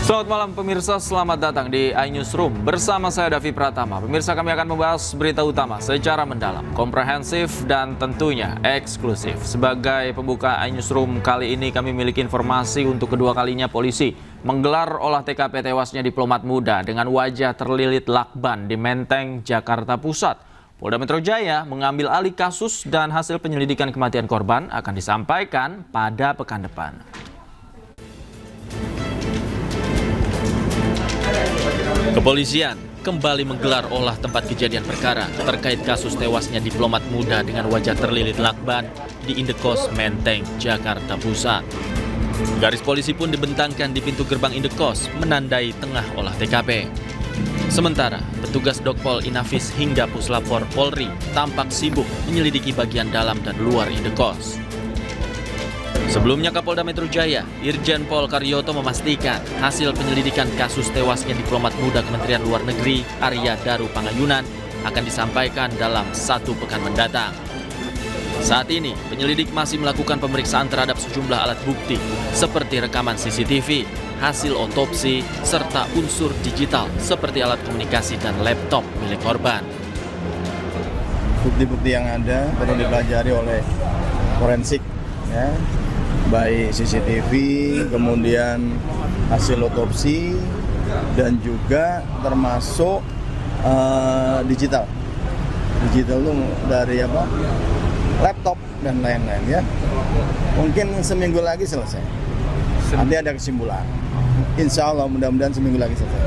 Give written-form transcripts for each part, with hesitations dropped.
Selamat malam pemirsa, selamat datang di iNewsroom. Bersama saya Davi Pratama. Pemirsa, kami akan membahas berita utama secara mendalam, komprehensif dan tentunya eksklusif. Sebagai pembuka iNewsroom kali ini kami memiliki informasi untuk kedua kalinya polisi menggelar olah TKP tewasnya diplomat muda dengan wajah terlilit lakban di Menteng, Jakarta Pusat. Polda Metro Jaya mengambil alih kasus dan hasil penyelidikan kematian korban akan disampaikan pada pekan depan. Kepolisian kembali menggelar olah tempat kejadian perkara terkait kasus tewasnya diplomat muda dengan wajah terlilit lakban di Indekos Menteng, Jakarta Pusat. Garis polisi pun dibentangkan di pintu gerbang Indekos menandai tengah olah TKP. Sementara petugas Dokpol Inafis hingga Puslapor Polri tampak sibuk menyelidiki bagian dalam dan luar Indekos. Sebelumnya Kapolda Metro Jaya, Irjen Pol Karyoto memastikan hasil penyelidikan kasus tewasnya diplomat muda Kementerian Luar Negeri Arya Daru Pangayunan akan disampaikan dalam 1 pekan mendatang. Saat ini, penyelidik masih melakukan pemeriksaan terhadap sejumlah alat bukti seperti rekaman CCTV, hasil otopsi, serta unsur digital seperti alat komunikasi dan laptop milik korban. Bukti-bukti yang ada perlu dipelajari oleh forensik, ya. Baik CCTV, kemudian hasil otopsi, dan juga termasuk digital. Digital itu dari laptop dan lain-lain, ya. Mungkin seminggu lagi selesai. Nanti ada kesimpulan. Insya Allah mudah-mudahan seminggu lagi selesai.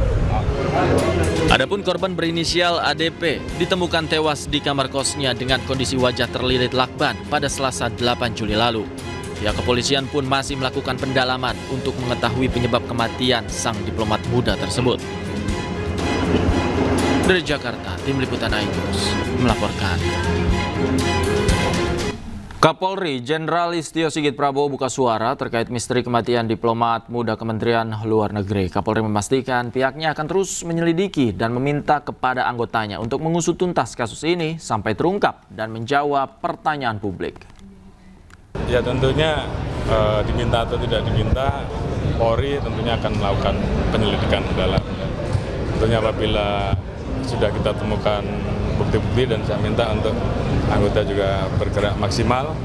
Adapun korban berinisial ADP ditemukan tewas di kamar kosnya dengan kondisi wajah terlilit lakban pada Selasa 8 Juli lalu. Pihak kepolisian pun masih melakukan pendalaman untuk mengetahui penyebab kematian sang diplomat muda tersebut. Dari Jakarta, Tim Liputan iNews melaporkan. Kapolri Jenderal Listio Sigit Prabowo buka suara terkait misteri kematian diplomat muda Kementerian Luar Negeri. Kapolri memastikan pihaknya akan terus menyelidiki dan meminta kepada anggotanya untuk mengusut tuntas kasus ini sampai terungkap dan menjawab pertanyaan publik. Ya tentunya diminta atau tidak diminta, Polri tentunya akan melakukan penyelidikan mendalam. Tentunya apabila sudah kita temukan bukti-bukti, dan saya minta untuk anggota juga bergerak maksimal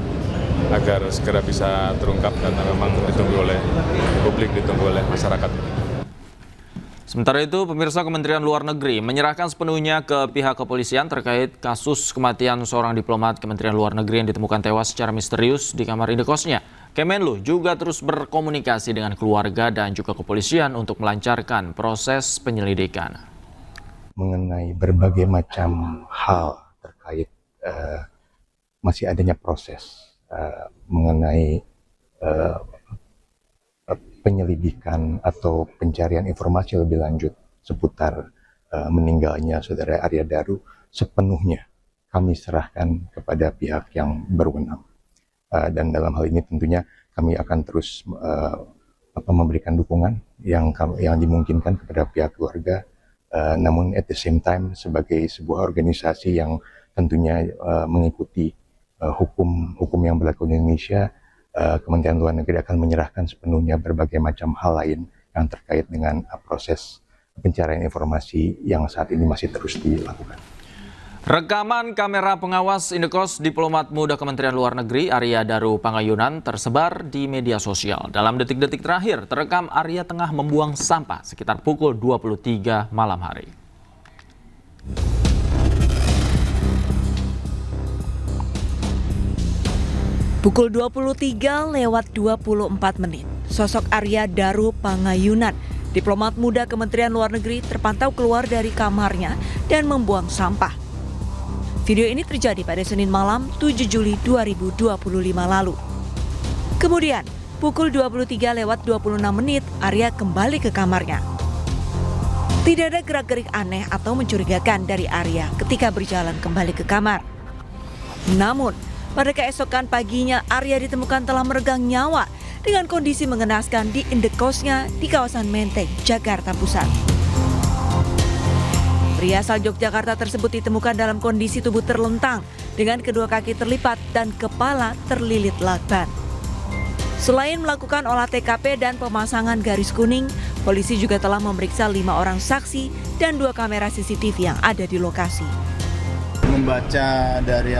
agar segera bisa terungkap karena memang ditunggu oleh publik, ditunggu oleh masyarakat. Sementara itu, pemirsa, Kementerian Luar Negeri menyerahkan sepenuhnya ke pihak kepolisian terkait kasus kematian seorang diplomat Kementerian Luar Negeri yang ditemukan tewas secara misterius di kamar indekosnya. Kemenlu juga terus berkomunikasi dengan keluarga dan juga kepolisian untuk melancarkan proses penyelidikan. Mengenai berbagai macam hal terkait masih adanya proses mengenai penyelidikan atau pencarian informasi lebih lanjut seputar meninggalnya saudara Arya Daru, sepenuhnya kami serahkan kepada pihak yang berwenang. Dan dalam hal ini tentunya kami akan terus memberikan dukungan yang dimungkinkan kepada pihak keluarga. Namun at the same time sebagai sebuah organisasi yang tentunya mengikuti hukum yang berlaku di Indonesia, Kementerian Luar Negeri akan menyerahkan sepenuhnya berbagai macam hal lain yang terkait dengan proses pencarian informasi yang saat ini masih terus dilakukan. Rekaman kamera pengawas Indekos diplomat muda Kementerian Luar Negeri Arya Daru Pangayunan tersebar di media sosial. Dalam detik-detik terakhir, terekam Arya tengah membuang sampah sekitar pukul 23 malam hari. Pukul 23:24, sosok Arya Daru Pangayunan, diplomat muda Kementerian Luar Negeri, terpantau keluar dari kamarnya dan membuang sampah. Video ini terjadi pada Senin malam 7 Juli 2025 lalu. Kemudian, pukul 23:26, Arya kembali ke kamarnya. Tidak ada gerak-gerik aneh atau mencurigakan dari Arya ketika berjalan kembali ke kamar. Namun, pada keesokan paginya, Arya ditemukan telah meregang nyawa dengan kondisi mengenaskan di indekosnya di kawasan Menteng, Jakarta Pusat. Pria asal Yogyakarta tersebut ditemukan dalam kondisi tubuh terlentang dengan kedua kaki terlipat dan kepala terlilit lakban. Selain melakukan olah TKP dan pemasangan garis kuning, Polisi juga telah memeriksa 5 orang saksi dan 2 kamera CCTV yang ada di lokasi. Membaca dari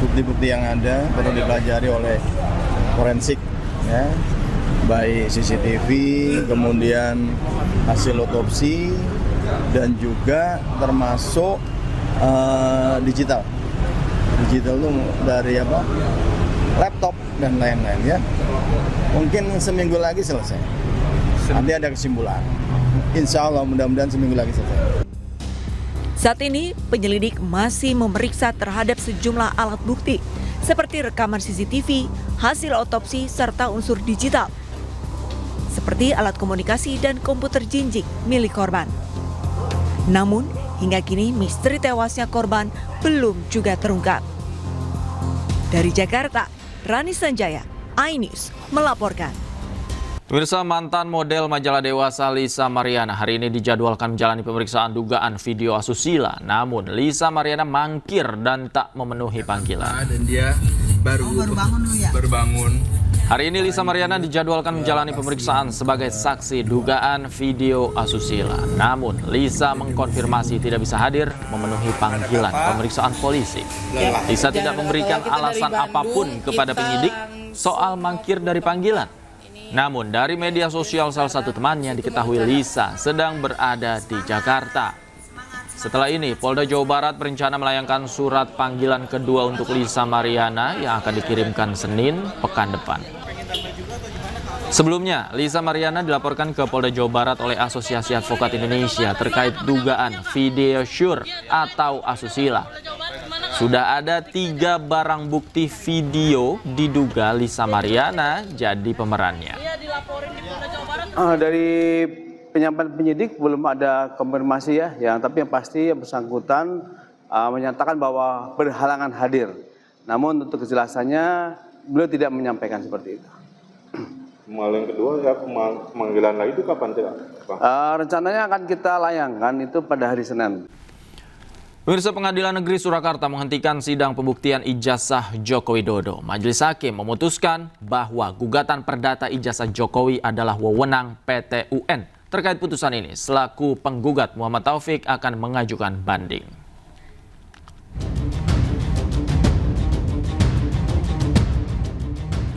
bukti-bukti yang ada perlu dipelajari oleh forensik, ya, baik CCTV, kemudian hasil otopsi, dan juga termasuk digital itu dari laptop dan lain-lain, ya. Mungkin seminggu lagi selesai. Nanti ada kesimpulan. Insya Allah mudah-mudahan seminggu lagi selesai. Saat ini, penyelidik masih memeriksa terhadap sejumlah alat bukti, seperti rekaman CCTV, hasil otopsi, serta unsur digital, seperti alat komunikasi dan komputer jinjing milik korban. Namun, hingga kini misteri tewasnya korban belum juga terungkap. Dari Jakarta, Rani Sanjaya, iNews melaporkan. Pemirsa, mantan model majalah Dewasa Lisa Mariana hari ini dijadwalkan menjalani pemeriksaan dugaan video asusila. Namun Lisa Mariana mangkir dan tak memenuhi panggilan. Dan dia baru bangun. Hari ini Lisa Mariana dijadwalkan menjalani pemeriksaan sebagai saksi dugaan video asusila. Namun Lisa mengkonfirmasi tidak bisa hadir memenuhi panggilan pemeriksaan polisi. Lisa tidak memberikan alasan apapun kepada penyidik soal mangkir dari panggilan. Namun dari media sosial salah satu temannya diketahui Lisa sedang berada di Jakarta. Setelah ini, Polda Jawa Barat berencana melayangkan surat panggilan kedua untuk Lisa Mariana yang akan dikirimkan Senin pekan depan. Sebelumnya, Lisa Mariana dilaporkan ke Polda Jawa Barat oleh Asosiasi Advokat Indonesia terkait dugaan video syur atau asusila. Sudah ada 3 barang bukti video diduga Lisa Mariana jadi pemerannya. Dari penyampaian penyidik belum ada konfirmasi tapi yang pasti yang bersangkutan menyatakan bahwa berhalangan hadir. Namun untuk kejelasannya beliau tidak menyampaikan seperti itu. Yang kedua ya pemanggilan lagi itu kapan tidak? Rencananya akan kita layangkan itu pada hari Senin. Pemirsa, Pengadilan Negeri Surakarta menghentikan sidang pembuktian ijazah Joko Widodo. Majelis Hakim memutuskan bahwa gugatan perdata ijazah Jokowi adalah wewenang PT UN. Terkait putusan ini, selaku penggugat Muhammad Taufik akan mengajukan banding.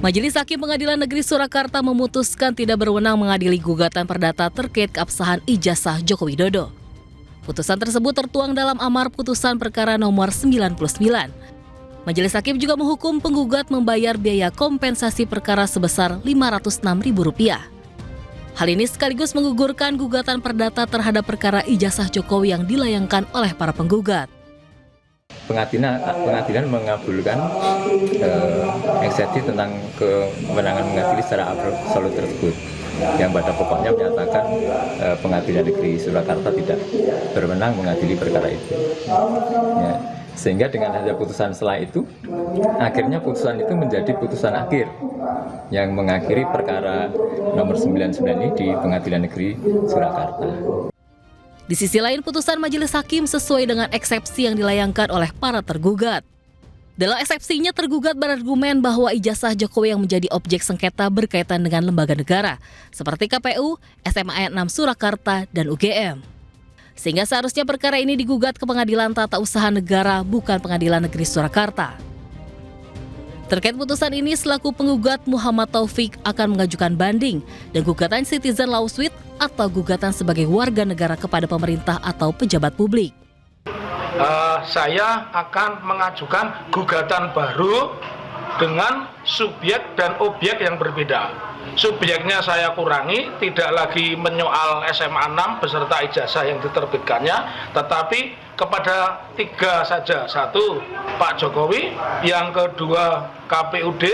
Majelis Hakim Pengadilan Negeri Surakarta memutuskan tidak berwenang mengadili gugatan perdata terkait keabsahan ijazah Joko Widodo. Putusan tersebut tertuang dalam amar putusan perkara nomor 99. Majelis Hakim juga menghukum penggugat membayar biaya kompensasi perkara sebesar Rp506.000. Hal ini sekaligus menggugurkan gugatan perdata terhadap perkara ijazah Jokowi yang dilayangkan oleh para penggugat. Pengadilan mengabulkan eksepsi tentang kewenangan mengadili secara absolut tersebut, yang pada pokoknya menyatakan Pengadilan Negeri Surakarta tidak berwenang mengadili perkara itu. Ya, sehingga dengan ada putusan setelah itu, akhirnya putusan itu menjadi putusan akhir yang mengakhiri perkara nomor 99 ini di Pengadilan Negeri Surakarta. Di sisi lain, putusan Majelis Hakim sesuai dengan eksepsi yang dilayangkan oleh para tergugat. Dalam eksepsinya, tergugat berargumen bahwa ijazah Jokowi yang menjadi objek sengketa berkaitan dengan lembaga negara, seperti KPU, SMA 6 Surakarta, dan UGM. Sehingga seharusnya perkara ini digugat ke Pengadilan Tata Usaha Negara, bukan Pengadilan Negeri Surakarta. Terkait putusan ini, selaku penggugat Muhammad Taufik akan mengajukan banding dan gugatan citizen lawsuit atau gugatan sebagai warga negara kepada pemerintah atau pejabat publik. Saya akan mengajukan gugatan baru dengan subjek dan objek yang berbeda. Subjeknya saya kurangi, tidak lagi menyoal SMA 6 beserta ijazah yang diterbitkannya, tetapi kepada 3 saja. 1, Pak Jokowi, yang kedua KPUD,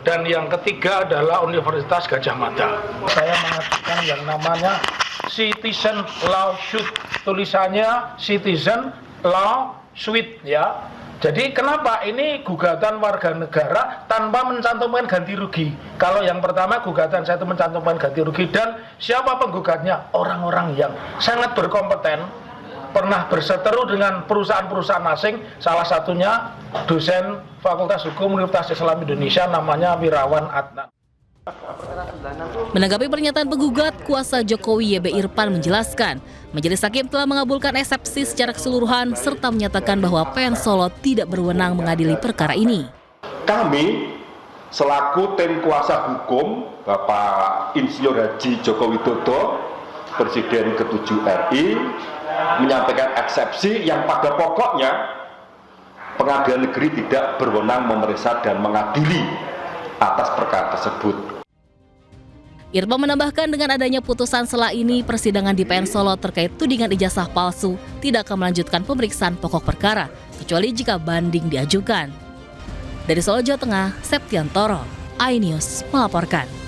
dan yang ketiga adalah Universitas Gadjah Mada. Saya mengajukan yang namanya Citizen Lawsuit, tulisannya Citizen Lawsuit ya. Jadi kenapa ini gugatan warga negara tanpa mencantumkan ganti rugi? Kalau yang pertama gugatan saya itu mencantumkan ganti rugi, dan siapa penggugatnya? Orang-orang yang sangat berkompeten, pernah berseteru dengan perusahaan-perusahaan asing, salah satunya dosen Fakultas Hukum Universitas Islam Indonesia namanya Wirawan Adnan. Menanggapi pernyataan penggugat, kuasa Jokowi YB Irfan menjelaskan, Majelis Hakim telah mengabulkan eksepsi secara keseluruhan serta menyatakan bahwa PN Solo tidak berwenang mengadili perkara ini. Kami selaku tim kuasa hukum Bapak Insinyur Haji Joko Widodo, Presiden ke-7 RI, menyampaikan eksepsi yang pada pokoknya pengadilan negeri tidak berwenang memeriksa dan mengadili atas perkara tersebut. Irfan menambahkan dengan adanya putusan sela ini, persidangan di PN Solo terkait tudingan ijazah palsu tidak akan melanjutkan pemeriksaan pokok perkara, kecuali jika banding diajukan. Dari Solo, Jawa Tengah, Septiantoro, iNews melaporkan.